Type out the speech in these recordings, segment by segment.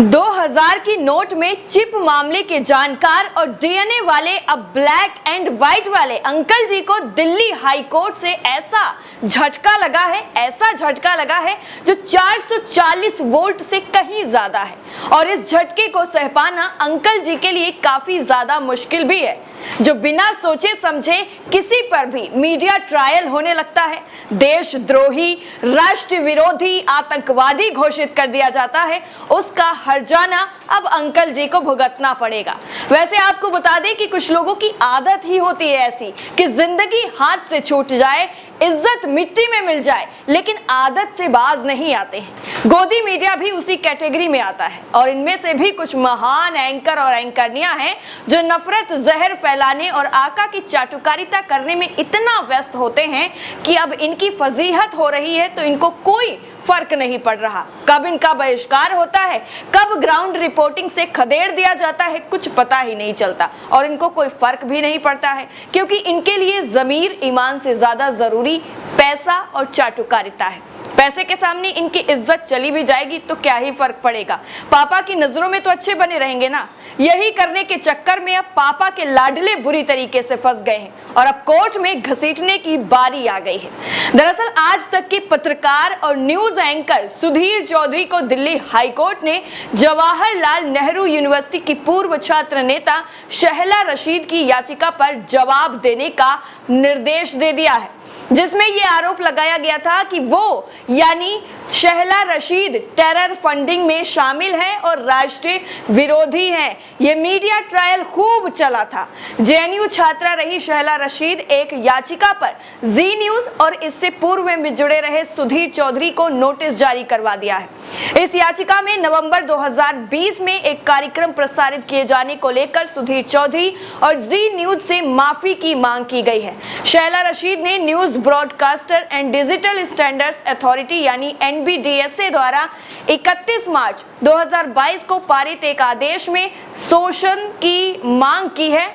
2000 की नोट में चिप मामले के जानकार और डीएनए वाले अब ब्लैक एंड व्हाइट वाले अंकल जी को दिल्ली हाई कोर्ट से ऐसा झटका लगा है जो 440 वोल्ट से कहीं ज्यादा है। और इस झटके को सह पाना अंकल जी के लिए काफी ज्यादा मुश्किल भी है, जो बिना सोचे समझे किसी पर भी मीडिया ट्रायल होने लगता है, देशद्रोही, राष्ट्र विरोधी, आतंकवादी घोषित कर दिया जाता है, उसका हर्जाना अब अंकल जी को भुगतना पड़ेगा। वैसे आपको बता दें कि कुछ लोगों की आदत ही होती है ऐसी कि जिंदगी हाथ से छूट जाए, इज्जत मिट्टी में मिल जाए, लेकिन आदत से बाज नहीं आते हैं। गोदी मीडिया भी उसी कैटेगरी में आता है और इनमें से भी कुछ महान एंकर और एंकरनियां हैं जो नफरत, जहर फैलाने और आका की चाटुकारिता करने में इतना व्यस्त होते हैं कि अब इनकी फजीहत हो रही है तो इनको कोई फर्क नहीं पड़ रहा। कब इनका बहिष्कार होता है, कब ग्राउंड रिपोर्टिंग से खदेड़ दिया जाता है, कुछ पता ही नहीं चलता और इनको कोई फर्क भी नहीं पड़ता है, क्योंकि इनके लिए जमीर, ईमान से ज्यादा जरूरी पैसा और चाटुकारिता है। पैसे के सामने इनकी इज्जत चली भी जाएगी तो क्या ही फर्क पड़ेगा, पापा की नजरों में तो अच्छे बने रहेंगे ना। यही करने के चक्कर में अब पापा के लाडले बुरी तरीके से फंस गए हैं और अब कोर्ट में घसीटने की बारी आ गई है। दरअसल आज तक के पत्रकार और न्यूज एंकर सुधीर चौधरी को दिल्ली हाईकोर्ट ने जवाहरलाल नेहरू यूनिवर्सिटी की पूर्व छात्र नेता शहला रशीद की याचिका पर जवाब देने का निर्देश दे दिया है, जिसमें यह आरोप लगाया गया था कि वो यानी शहला रशीद टेरर फंडिंग में शामिल हैं और राष्ट्रीय विरोधी हैं। यह मीडिया ट्रायल खूब चला था। जेएनयू छात्रा रही शहला रशीद एक याचिका पर जी न्यूज और इससे पूर्व में जुड़े रहे सुधीर चौधरी को नोटिस जारी करवा दिया है। इस याचिका में नवंबर 2020 में एक कार्यक्रम प्रसारित किए जाने को लेकर सुधीर चौधरी और जी न्यूज से माफी की मांग की गई है। शहला रशीद ने news broadcaster and digital standards authority यानी NBDSA द्वारा 31 मार्च 2022 को पारित एक आदेश में शोषण की मांग की है,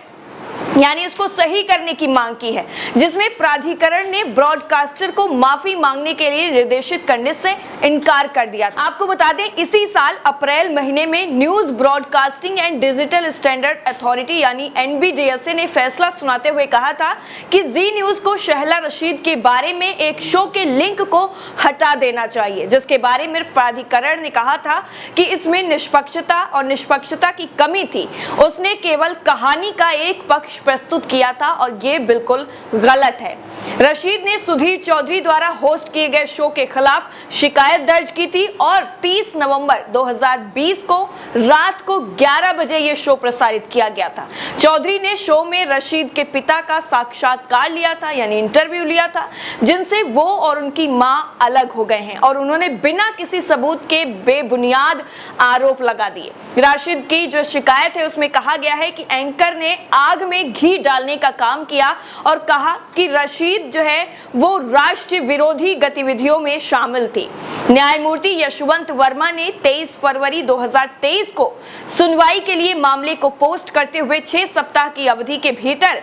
यानी उसको सही करने की मांग की है, जिसमें प्राधिकरण ने ब्रॉडकास्टर को माफी मांगने के लिए निर्देशित करने से इनकार कर दिया। आपको बता दें इसी साल अप्रैल महीने में news broadcasting and digital standard authority यानी NBDSA ने फैसला सुनाते हुए कहा था कि जी न्यूज को शहला रशीद के बारे में एक शो के लिंक को हटा देना चाहिए, जिसके बारे में प्राधिकरण ने कहा था कि इसमें निष्पक्षता की कमी थी। उसने केवल कहानी का एक पक्ष प्रस्तुत किया था और ये बिल्कुल गलत है। रशीद ने सुधीर चौधरी द्वारा होस्ट किए गए शो के खिलाफ शिकायत दर्ज की थी और 30 नवंबर 2020 को रात को 11 बजे ये शो प्रसारित किया गया था। चौधरी ने शो में रशीद के पिता का साक्षात्कार लिया था, यानी इंटरव्यू लिया था, जिनसे वो और उनकी मां अलग हो गए हैं और उन्होंने बिना किसी सबूत के बेबुनियाद आरोप लगा दिए। रशीद की जो शिकायत है उसमें कहा गया है कि एंकर ने आग में घी डालने का काम किया और कहा कि रशीद जो है वो राष्ट्र विरोधी गतिविधियों में शामिल थी। न्यायमूर्ति यशवंत वर्मा ने 23 फरवरी 2023 को सुनवाई के लिए मामले को पोस्ट करते हुए 6 सप्ताह की अवधि के भीतर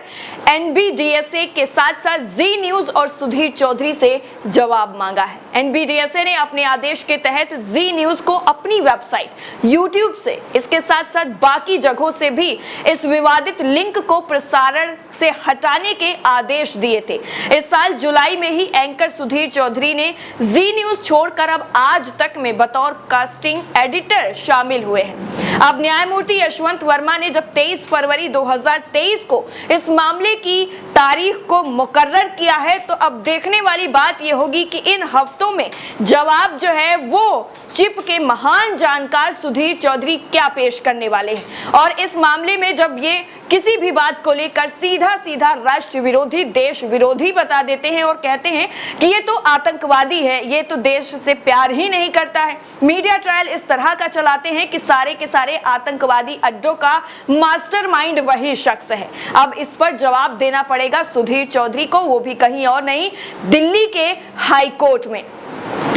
NBDSA के साथ साथ जी न्यूज और सुधीर चौधरी से जवाब मांगा है। NBDSA ने अपने आदेश के तहत जी न्यूज को अपनी वेबसाइट, यूट्यूब से, इसके साथ साथ बाकी जगहों से भी इस विवादित लिंक को प्रसारण से हटाने के आदेश दिए थे। इस साल जुलाई में ही एंकर सुधीर चौधरी ने जी न्यूज छोड़कर अब आज तक में बतौर कास्टिंग एडिटर शामिल हुए हैं। अब न्यायमूर्ति यशवंत वर्मा ने जब 23 फरवरी 2023 को इस मामले की तारीख को मुकर्रर किया है तो अब देखने वाली बात यह होगी कि इन हफ्तों में जवाब जो है वो चिप के महान जानकार सुधीर चौधरी क्या पेश करने वाले हैं। और इस मामले में जब ये किसी भी बात को लेकर सीधा राष्ट्र विरोधी, देश विरोधी बता देते हैं और कहते हैं कि ये तो आतंकवादी है, ये तो देश से प्यार ही नहीं करता है, मीडिया ट्रायल इस तरह का चलाते हैं कि सारे के सारे आतंकवादी अड्डों का मास्टरमाइंड वही शख्स है। अब इस पर जवाब देना पड़ेगा सुधीर चौधरी को, वो भी कहीं और नहीं, दिल्ली के हाई कोर्ट में।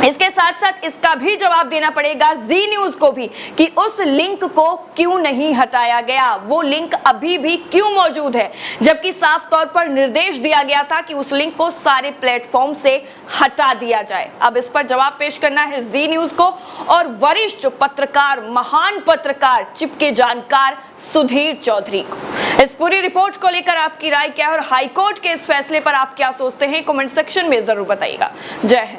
इसके साथ साथ इसका भी जवाब देना पड़ेगा जी न्यूज को भी कि उस लिंक को क्यों नहीं हटाया गया, वो लिंक अभी भी क्यों मौजूद है, जबकि साफ तौर पर निर्देश दिया गया था कि उस लिंक को सारे प्लेटफॉर्म से हटा दिया जाए। अब इस पर जवाब पेश करना है जी न्यूज को और वरिष्ठ पत्रकार, महान पत्रकार, चिप के जानकार सुधीर चौधरी को। इस पूरी रिपोर्ट को लेकर आपकी राय क्या है और हाईकोर्ट के इस फैसले पर आप क्या सोचते हैं, कमेंट सेक्शन में जरूर बताइएगा। जय हिंद।